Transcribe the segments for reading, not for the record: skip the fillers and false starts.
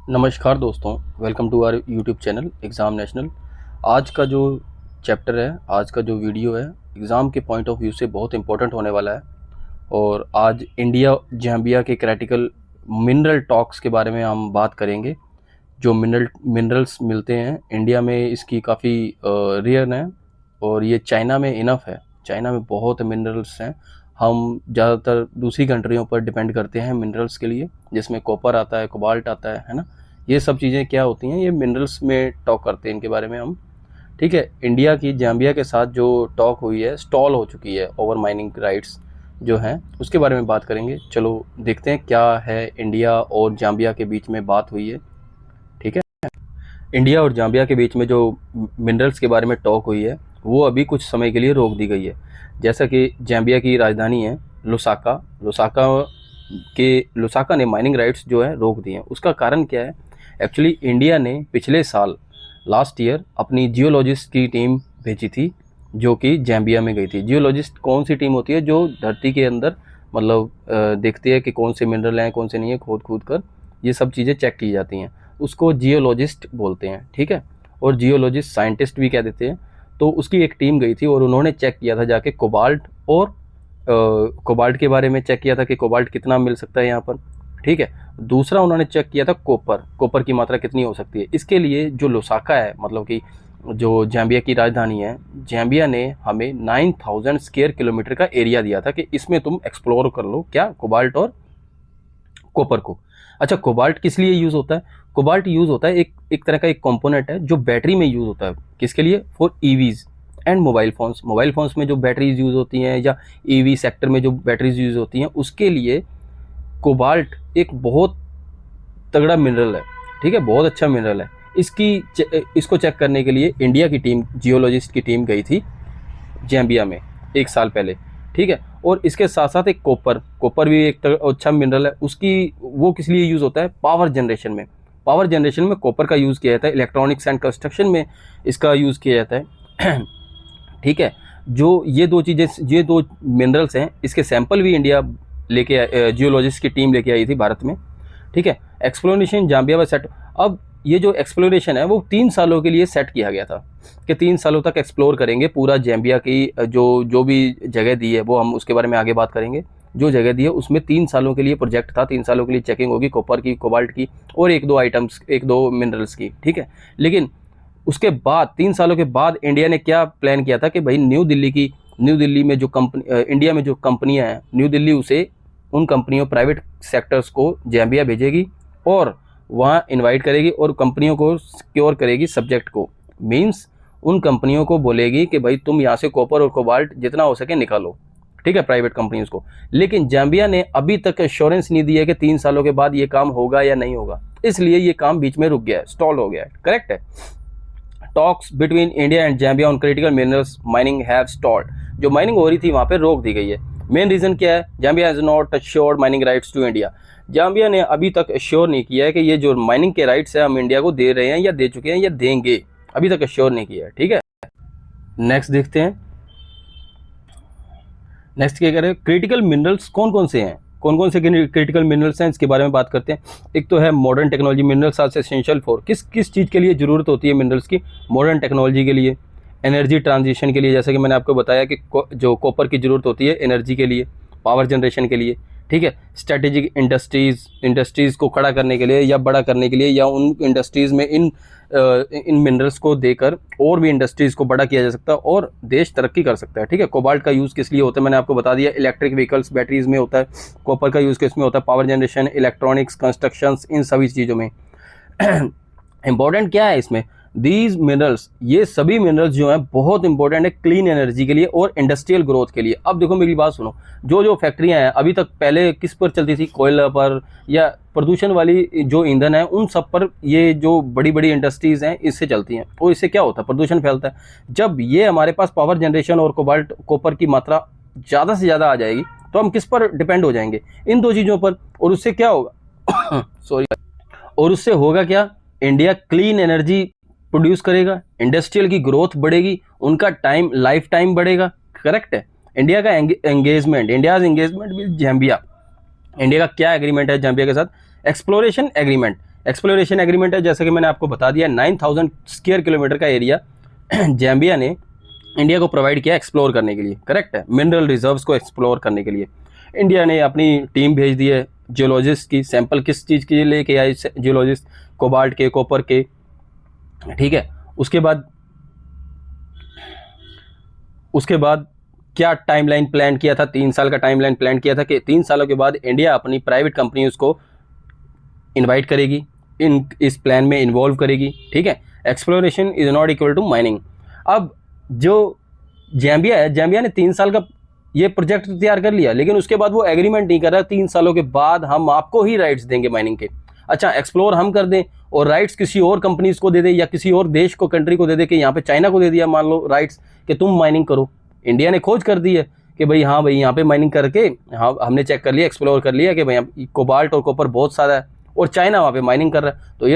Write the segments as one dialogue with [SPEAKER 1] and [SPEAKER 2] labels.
[SPEAKER 1] नमस्कार दोस्तों, welcome to our YouTube channel exam national. आज का जो चैप्टर है, आज का जो वीडियो है, एग्ज़ाम के पॉइंट ऑफ व्यू से बहुत इंपॉर्टेंट होने वाला है। और आज इंडिया जाम्बिया के क्रिटिकल मिनरल टॉक्स के बारे में हम बात करेंगे। जो मिनरल्स मिलते हैं इंडिया में, इसकी काफ़ी रेयर है और ये चाइना में इनफ है। चाइना में बहुत मिनरल्स हैं। हम ज़्यादातर दूसरी कंट्रियों पर डिपेंड करते हैं मिनरल्स के लिए, जिसमें कॉपर आता है, कोबाल्ट आता है ना। ये सब चीज़ें क्या होती हैं, ये मिनरल्स में टॉक करते हैं इनके बारे में हम। ठीक है, इंडिया की जाम्बिया के साथ जो टॉक हुई है, स्टॉल हो चुकी है। ओवर माइनिंग राइट्स जो हैं उसके बारे में बात करेंगे। चलो देखते हैं क्या है इंडिया और जाम्बिया के बीच में बात हुई है। ठीक है, इंडिया और जाम्बिया के बीच में जो मिनरल्स के बारे में टॉक हुई है वो अभी कुछ समय के लिए रोक दी गई है। जैसा कि जाम्बिया की राजधानी है लुसाका, लुसाका ने माइनिंग राइट्स जो है रोक दिए हैं। उसका कारण क्या है? एक्चुअली इंडिया ने पिछले साल लास्ट ईयर अपनी जियोलॉजिस्ट की टीम भेजी थी जो कि जाम्बिया में गई थी। जियोलॉजिस्ट कौन सी टीम होती है? जो धरती के अंदर मतलब देखती है कि कौन से मिनरल हैं कौन से नहीं है, खोद कर ये सब चीज़ें चेक की जाती हैं। उसको जियोलॉजिस्ट बोलते हैं। ठीक है, और जियोलॉजिस्ट साइंटिस्ट भी कह देते हैं। तो उसकी एक टीम गई थी और उन्होंने चेक किया था जाके कोबाल्ट और कोबाल्ट के बारे में चेक किया था कि कोबाल्ट कितना मिल सकता है यहाँ पर। ठीक है, दूसरा उन्होंने चेक किया था कॉपर की मात्रा कितनी हो सकती है। इसके लिए जो लुसाका है, मतलब कि जो जाम्बिया की राजधानी है, जाम्बिया ने हमें 9000 स्क्वायर किलोमीटर का एरिया दिया था कि इसमें तुम एक्सप्लोर कर लो क्या, कोबाल्ट और कॉपर को। अच्छा, कोबाल्ट किस लिए यूज़ होता है? कोबाल्ट यूज़ होता है एक तरह का एक कंपोनेंट है जो बैटरी में यूज़ होता है। किसके लिए? For EVs and mobile phones. Mobile phones में जो बैटरीज यूज़ होती हैं या ईवी सेक्टर में जो बैटरीज यूज़ होती हैं, उसके लिए कोबाल्ट एक बहुत तगड़ा मिनरल है। ठीक है, बहुत अच्छा मिनरल है। इसको चेक करने के लिए इंडिया की टीम, जियोलॉजिस्ट की टीम गई थी जाम्बिया में एक साल पहले। ठीक है, और इसके साथ साथ एक कॉपर भी एक अच्छा मिनरल है। उसकी वो किस लिए यूज़ होता है? पावर जनरेशन में। पावर जनरेशन में कॉपर का यूज़ किया जाता है। इलेक्ट्रॉनिक्स एंड कंस्ट्रक्शन में इसका यूज़ किया जाता है। ठीक है, जो ये दो मिनरल्स हैं, इसके सैंपल भी इंडिया लेके जियोलॉजिस्ट की टीम लेके आई थी भारत में। ठीक है, एक्सप्लोरेशन जाम्बिया में सेट। अब ये जो एक्सप्लोरेशन है वो 3 सालों के लिए सेट किया गया था कि 3 सालों तक एक्सप्लोर करेंगे पूरा जाम्बिया की जो भी जगह दी है, वो हम उसके बारे में आगे बात करेंगे। जो जगह दी है उसमें 3 सालों के लिए प्रोजेक्ट था। 3 सालों के लिए चेकिंग होगी कॉपर की, कोबाल्ट की और एक दो मिनरल्स की। ठीक है, लेकिन उसके बाद 3 सालों के बाद इंडिया ने क्या प्लान किया था कि भाई न्यू दिल्ली में जो इंडिया में जो कंपनियां हैं, न्यू दिल्ली उसे उन कंपनियों, प्राइवेट सेक्टर्स को जाम्बिया भेजेगी और वहाँ इनवाइट करेगी और कंपनियों को सिक्योर करेगी सब्जेक्ट को। मींस उन कंपनियों को बोलेगी कि भाई तुम यहाँ से कॉपर और कोबाल्ट जितना हो सके निकालो। ठीक है, प्राइवेट कंपनीज को। लेकिन जाम्बिया ने अभी तक एश्योरेंस नहीं दी है कि 3 सालों के बाद ये काम होगा या नहीं होगा, इसलिए ये काम बीच में रुक गया है, स्टॉल हो गया है। करेक्ट है। Talks between India and Zambia on critical minerals mining have stalled. जो माइनिंग हो रही थी वहाँ पे रोक दी गई है। मेन रीजन क्या है? Zambia has not assured mining rights to India. Zambia ने अभी तक अश्योर नहीं किया है कि ये जो माइनिंग के राइट्स है हम इंडिया को दे रहे हैं या दे चुके हैं या देंगे, अभी तक अश्योर नहीं किया है। ठीक है, नेक्स्ट देखते हैं। नेक्स्ट क्या कह रहे हैं? क्रिटिकल मिनरल्स कौन कौन से हैं, कौन कौन से क्रिटिकल मिनरल्स हैं, इसके बारे में बात करते हैं। एक तो है modern technology. Minerals are essential for, किस किस चीज़ के लिए ज़रूरत होती है मिनरल्स की? मॉडर्न टेक्नोलॉजी के लिए, एनर्जी ट्रांजिशन के लिए, जैसे कि मैंने आपको बताया कि जो कॉपर की ज़रूरत होती है एनर्जी के लिए, पावर जनरेशन के लिए। ठीक है, स्ट्रेटेजिक इंडस्ट्रीज़ को खड़ा करने के लिए या बड़ा करने के लिए, या उन इंडस्ट्रीज़ में इन मिनरल्स को देकर और भी इंडस्ट्रीज़ को बड़ा किया जा सकता है और देश तरक्की कर सकता है। ठीक है, कोबाल्ट का यूज़ किस लिए होता है मैंने आपको बता दिया। इलेक्ट्रिक व्हीकल्स, बैटरीज में होता है। कॉपर का यूज़ किस में होता है? पावर जनरेशन, इलेक्ट्रॉनिक्स, कंस्ट्रक्शंस, इन सभी चीज़ों में। इंपॉर्टेंट क्या है इसमें? दीज मिनरल्स, ये सभी मिनरल्स जो हैं बहुत इंपॉर्टेंट है क्लीन एनर्जी के लिए और इंडस्ट्रियल ग्रोथ के लिए। अब देखो मेरी बात सुनो, जो फैक्ट्रियां हैं अभी तक पहले किस पर चलती थी? कोयला पर या प्रदूषण वाली जो ईंधन है उन सब पर ये जो बड़ी बड़ी इंडस्ट्रीज हैं इससे चलती हैं। और इससे क्या होता है? प्रदूषण फैलता है। जब ये हमारे पास पावर जनरेशन और कोबाल्ट कॉपर की मात्रा ज़्यादा से ज़्यादा आ जाएगी तो हम किस पर डिपेंड हो जाएंगे? इन दो चीज़ों पर। और उससे क्या होगा? सॉरी। और उससे होगा क्या? इंडिया क्लीन एनर्जी प्रोड्यूस करेगा, इंडस्ट्रियल की ग्रोथ बढ़ेगी, उनका लाइफ टाइम बढ़ेगा। करेक्ट है। इंडिया का India's engagement with Zambia. India का क्या एग्रीमेंट है जाम्बिया के साथ? Exploration agreement. एक्सप्लोरेशन एग्रीमेंट है, जैसे कि मैंने आपको बता दिया, 9000 स्क्वायर किलोमीटर का एरिया जाम्बिया ने इंडिया को प्रोवाइड किया एक्सप्लोर करने के लिए, करेक्ट है, मिनरल रिजर्व्स को एक्सप्लोर करने के लिए। इंडिया ने अपनी टीम भेज दी है जियोलॉजिस्ट की, सैंपल किस चीज़ के लिए लेके आए जियोलॉजिस्ट, कोबाल्ट के, कॉपर के, ठीक है। उसके बाद क्या टाइमलाइन प्लान किया था, 3 साल का टाइमलाइन प्लान किया था कि 3 सालों के बाद इंडिया अपनी प्राइवेट कंपनीज को इनवाइट करेगी, इस प्लान में इन्वॉल्व करेगी, ठीक है। Exploration is not equal to mining. अब जो जाम्बिया है, जाम्बिया ने 3 साल का ये प्रोजेक्ट तैयार कर लिया, लेकिन उसके बाद वो एग्रीमेंट नहीं कर रहा 3 सालों के बाद हम आपको ही राइट्स देंगे माइनिंग के। अच्छा, एक्सप्लोर हम कर दें और राइट्स किसी और कंपनीज को दे दें या किसी और देश को, कंट्री को दे दें, कि यहाँ पे चाइना को दे दिया मान लो राइट्स कि तुम माइनिंग करो। इंडिया ने खोज कर दी है कि भाई हाँ भाई यहाँ पे माइनिंग करके, हाँ हमने चेक कर लिया, एक्सप्लोर कर लिया कि भाई कोबाल्ट और कॉपर बहुत सारा है, और चाइना वहाँ पे माइनिंग कर रहा है, तो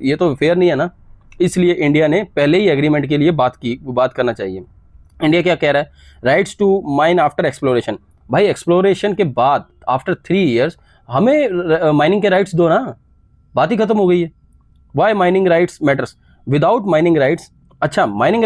[SPEAKER 1] ये तो फेयर नहीं है ना। इसलिए इंडिया ने पहले ही एग्रीमेंट के लिए बात करना चाहिए। इंडिया क्या कह रहा है, rights to mine after exploration. भाई एक्सप्लोरेशन के बाद आफ्टर 3 ईयर्स हमें माइनिंग के राइट्स दो ना, बात ही खत्म हो गई है। Why mining rights matters without mining rights. अच्छा, माइनिंग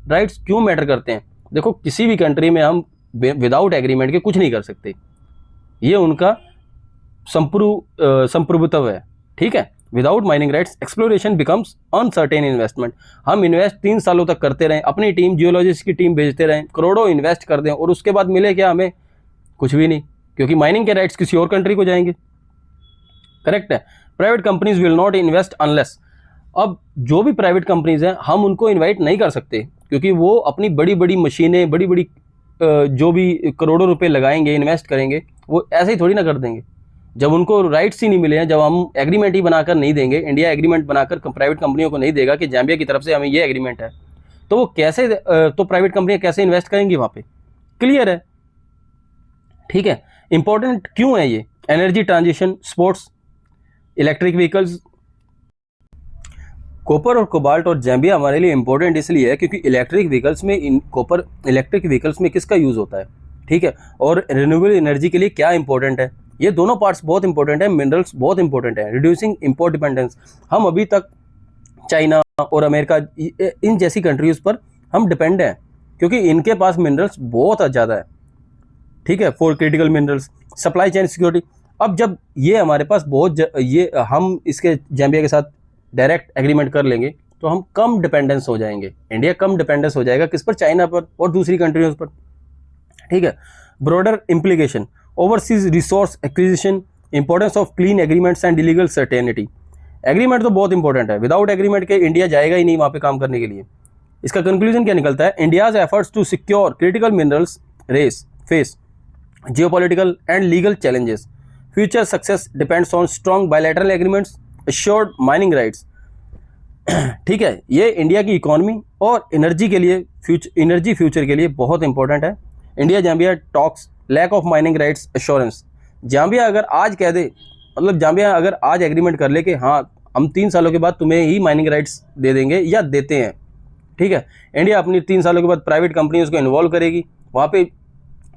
[SPEAKER 1] राइट्स क्यों मैटर करते हैं? देखो, किसी भी कंट्री में हम विदाउट एग्रीमेंट के कुछ नहीं कर सकते, ये उनका संप्रभुत्व है, ठीक है। Without mining rights exploration becomes uncertain investment. हम इन्वेस्ट 3 सालों तक करते रहें, अपनी टीम, जियोलॉजिस्ट की टीम भेजते रहें, करोड़ों इन्वेस्ट कर दें, और उसके बाद मिले क्या हमें? कुछ भी नहीं, क्योंकि माइनिंग के राइट्स किसी और कंट्री को जाएंगे, करेक्ट है। Private companies will not invest unless. अब जो भी प्राइवेट कंपनीज हैं हम उनको इन्वाइट नहीं कर सकते, क्योंकि वो अपनी बड़ी बड़ी मशीनें, बड़ी बड़ी जो भी करोड़ों रुपए लगाएंगे, इन्वेस्ट करेंगे, वो ऐसे ही थोड़ी ना कर देंगे। जब उनको राइट्स ही नहीं मिले हैं, जब हम एग्रीमेंट ही बनाकर नहीं देंगे, इंडिया एग्रीमेंट बनाकर प्राइवेट कंपनियों को नहीं देगा कि जाम्बिया की तरफ से हमें ये एग्रीमेंट है, तो वो कैसे, तो प्राइवेट कंपनियां कैसे इन्वेस्ट करेंगी वहाँ पे? क्लियर है, ठीक है। इंपॉर्टेंट क्यों है ये? Energy transition, sports, electric vehicles. Copper और कोबाल्ट और जाम्बिया हमारे लिए इंपॉर्टेंट इसलिए है क्योंकि इलेक्ट्रिक व्हीकल्स में इलेक्ट्रिक व्हीकल्स में किसका यूज़ होता है, ठीक है, और रिन्यूएबल एनर्जी के लिए क्या इंपॉर्टेंट है, ये दोनों पार्ट्स बहुत इंपॉर्टेंट है। मिनरल्स बहुत इंपॉर्टेंट है। रिड्यूसिंग इंपोर्ट डिपेंडेंस, हम अभी तक चाइना और अमेरिका इन जैसी कंट्रीज पर हम डिपेंड हैं, क्योंकि इनके पास मिनरल्स बहुत ज़्यादा है, ठीक है, for critical minerals, supply chain security. अब जब ये हमारे पास हम इसके जाम्बिया के साथ डायरेक्ट एग्रीमेंट कर लेंगे तो हम कम डिपेंडेंस हो जाएंगे, इंडिया कम डिपेंडेंस हो जाएगा किस पर? चाइना पर और दूसरी कंट्रीज पर, ठीक है। Broader implication, overseas resource acquisition, importance of clean agreements and legal certainty. Agreement तो बहुत इंपॉर्टेंट है, विदाउट एग्रीमेंट के इंडिया जाएगा ही नहीं वहाँ पे काम करने के लिए। इसका कंक्लूजन क्या निकलता है? India's efforts to secure critical minerals face geopolitical and legal challenges. Future success depends on strong bilateral agreements, assured mining rights, ठीक है। ये इंडिया की इकोनॉमी और एनर्जी के लिए, फ्यूचर के लिए बहुत इंपॉर्टेंट है। India Zambia talks, lack of mining rights assurance. Zambia अगर आज कह दे, मतलब जाम्बिया अगर आज एग्रीमेंट कर ले कि हाँ हम 3 सालों के बाद तुम्हें ही माइनिंग राइट्स दे देंगे या देते हैं, ठीक है, इंडिया अपनी 3 सालों के बाद प्राइवेट कंपनीज को इन्वॉल्व करेगी, वहाँ पे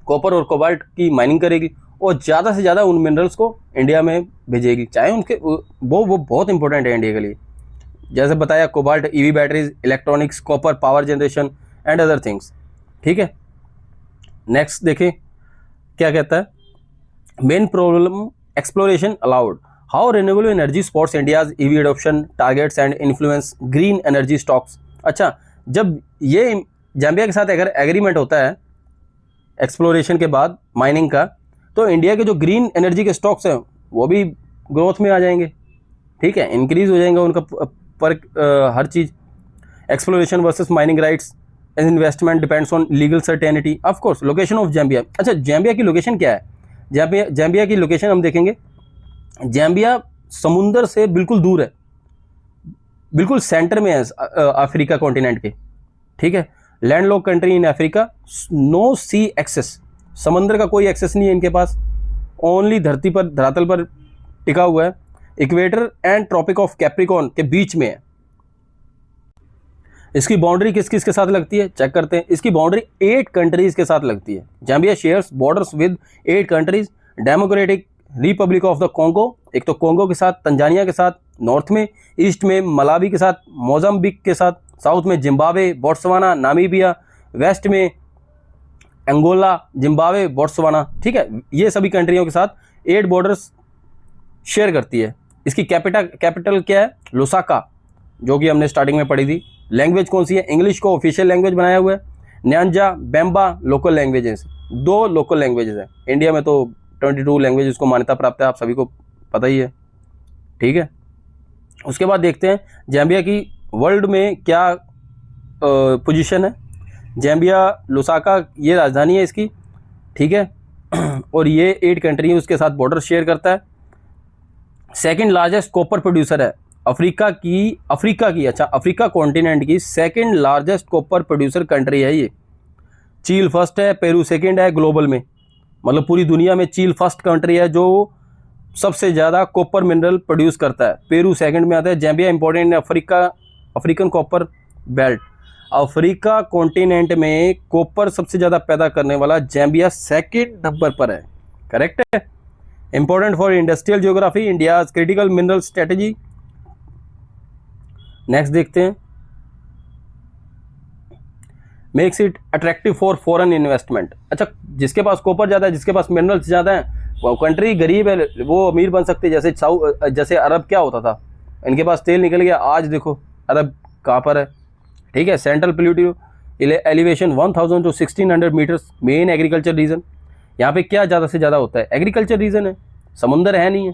[SPEAKER 1] कॉपर और कोबाल्ट की माइनिंग करेगी और ज़्यादा से ज़्यादा उन मिनरल्स को इंडिया में भेजेगी, चाहे उनके वो बहुत इंपॉर्टेंट है इंडिया के लिए। जैसे बताया, cobalt EV batteries, electronics, copper power generation and other things, ठीक है। नेक्स्ट देखें क्या कहता है, main problem exploration allowed, how renewable energy supports India's EV adoption targets and influence green energy stocks. अच्छा, जब ये जाम्बिया के साथ अगर एग्रीमेंट होता है एक्सप्लोरेशन के बाद माइनिंग का, तो इंडिया के जो ग्रीन एनर्जी के स्टॉक्स हैं वो भी ग्रोथ में आ जाएंगे, ठीक है, इंक्रीज हो जाएगा उनका पर हर चीज़। Exploration versus mining rights as investment depends on legal certainty, of course. Location of Zambia, अच्छा जाम्बिया की लोकेशन क्या है? जाम्बिया की लोकेशन हम देखेंगे, जाम्बिया समुंदर से बिल्कुल दूर है, बिल्कुल सेंटर में है अफ्रीका कॉन्टिनेंट के, ठीक है। Landlock country in Africa, no sea access, समंदर का कोई एक्सेस नहीं है इनके पास, ओनली धरातल पर टिका हुआ है। Equator and tropic of Capricorn के बीच में है। इसकी बाउंड्री किस किस के साथ लगती है चेक करते हैं। इसकी बाउंड्री 8 कंट्रीज के साथ लगती है। Zambia shares borders with 8 countries, democratic Republic of the Congo, एक तो कोंगो के साथ, तंजानिया के साथ नॉर्थ में, ईस्ट में मलावी के साथ, मोजाम्बिक के साथ, साउथ में जिम्बाब्वे, बोट्सवाना, नामीबिया, वेस्ट में अंगोला, जिम्बाब्वे, बोट्सवाना। ठीक है, ये सभी कंट्रियों के साथ 8 बॉर्डर्स शेयर करती है। इसकी कैपिटल क्या है? लुसाका, जो कि हमने स्टार्टिंग में पढ़ी थी। लैंग्वेज कौन सी है? इंग्लिश को ऑफिशियल लैंग्वेज बनाया हुआ है। न्यांजा, बेम्बा लोकल लैंग्वेजेस, 2 लोकल लैंग्वेजेस हैं। इंडिया में तो 22 लैंग्वेज को मान्यता प्राप्त है, आप सभी को पता ही है। ठीक है, उसके बाद देखते हैं जैम्बिया की वर्ल्ड में क्या पोजीशन है। जैम्बिया, लुसाका ये राजधानी है इसकी। ठीक है, और ये 8 कंट्री उसके साथ बॉर्डर शेयर करता है। सेकंड लार्जेस्ट कॉपर प्रोड्यूसर है अफ्रीका की अफ्रीका कॉन्टिनेंट की second largest copper producer country है ये। चील फर्स्ट है, पेरू सेकंड है ग्लोबल में, मतलब पूरी दुनिया में चील फर्स्ट कंट्री है जो सबसे ज़्यादा कॉपर मिनरल प्रोड्यूस करता है। पेरू सेकंड में आता है। जैम्बिया इंपॉर्टेंट है African copper belt. Africa continent में कॉपर सबसे ज़्यादा पैदा करने वाला जैम्बिया सेकंड नंबर पर है। करेक्ट है। Important for industrial geography, India critical mineral strategy. Next देखते हैं, makes it attractive for foreign investment. अच्छा, जिसके पास कॉपर ज़्यादा है, जिसके पास मिनरल्स ज़्यादा हैं, वो कंट्री गरीब है वो अमीर बन सकती है। जैसे अरब क्या होता था, इनके पास तेल निकल गया, आज देखो अरब कहाँ पर है। ठीक है, central plateau elevation 1000 to 1600 metres, main agriculture region. यहाँ पे क्या ज़्यादा से ज़्यादा होता है? एग्रीकल्चर रीजन है। समुंदर है नहीं है,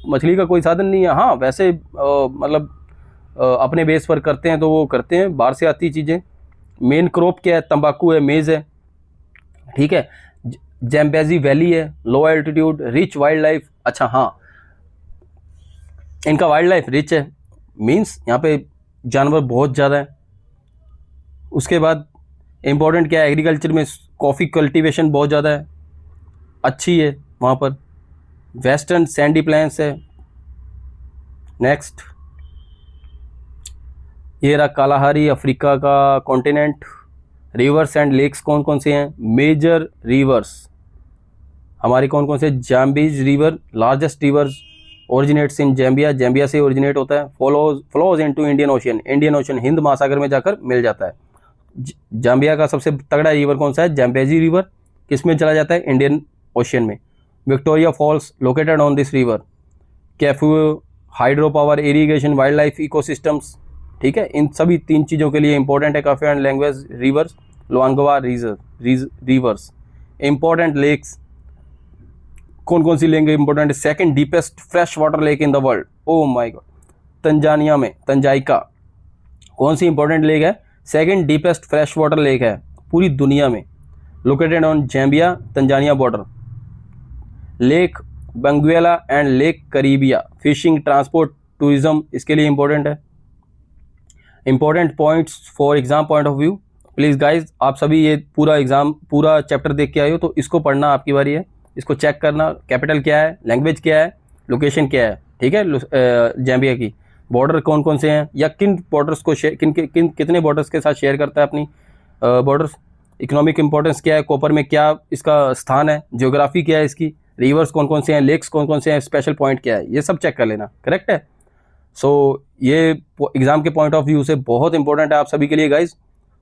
[SPEAKER 1] मछली का कोई साधन नहीं है। हाँ वैसे मतलब अपने बेस पर करते हैं तो वो करते हैं, बाहर से आती चीज़ें। मेन क्रॉप क्या है? तंबाकू है, मेज़ है। ठीक है, जैम्बेजी वैली है, लो एल्टीट्यूड, रिच वाइल्ड लाइफ। अच्छा हाँ, इनका वाइल्ड लाइफ रिच है, मीन्स यहाँ पे जानवर बहुत ज़्यादा है। उसके बाद इम्पोर्टेंट क्या है? एग्रीकल्चर में कॉफ़ी कल्टीवेशन बहुत ज़्यादा है, अच्छी है वहाँ पर। वेस्टर्न सैंडी प्लेन्स है। नेक्स्ट, ये रहा कालाहारी, अफ्रीका का कॉन्टिनेंट। रिवर्स एंड लेक्स कौन कौन से हैं? मेजर रिवर्स हमारे कौन कौन से? Zambezi river, largest rivers originates in Zambia, Zambia से ओरिजिनेट होता है। Flows into Indian ocean, Hind Mahasagar में जाकर मिल जाता है। जाम्बिया का सबसे तगड़ा रिवर कौन सा है? Zambezi river. किस में चला जाता है? इंडियन ओशन में। Victoria Falls located on this river. Kafue, hydro power, irrigation, wildlife, ecosystems. ठीक है, इन सभी 3 चीज़ों के लिए इंपॉर्टेंट है काफ़ी and language rivers. Luangwa rivers. Important lakes कौन कौन सी लेंगे? इंपॉर्टेंट है second deepest fresh water lake in the world. Oh my God, Tanzania में तंजाइका कौन सी इंपॉर्टेंट लेक है? Second deepest fresh water lake है पूरी दुनिया में, located on Zambia Tanzania border. Lake Bangweulu and lake Kariba, fishing, transport, tourism इसके लिए इंपॉर्टेंट है। Important points for exam point of view. Please guys, आप सभी ये पूरा चैप्टर देख के आए हो तो इसको पढ़ना आपकी बारी है, इसको चेक करना। कैपिटल क्या है, लैंग्वेज क्या है, लोकेशन क्या है। ठीक है, जैम्बिया की बॉर्डर कौन कौन से हैं, या किन बॉर्डर्स को कितने बॉर्डर्स के साथ शेयर करता है अपनी बॉर्डर्स। इकोनॉमिक इंपॉर्टेंस क्या है, कॉपर में क्या इसका स्थान है, ज्योग्राफी क्या है इसकी, रिवर्स कौन कौन से हैं, लेक्स कौन कौन से हैं, स्पेशल पॉइंट क्या है, ये सब चेक कर लेना। करेक्ट है। सो ये एग्जाम के पॉइंट ऑफ व्यू से बहुत इंपॉर्टेंट है आप सभी के लिए guys.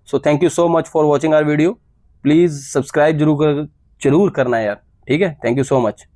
[SPEAKER 1] So thank you so much for watching our video. Please subscribe जरूर करना है यार। ठीक है, थैंक यू सो मच।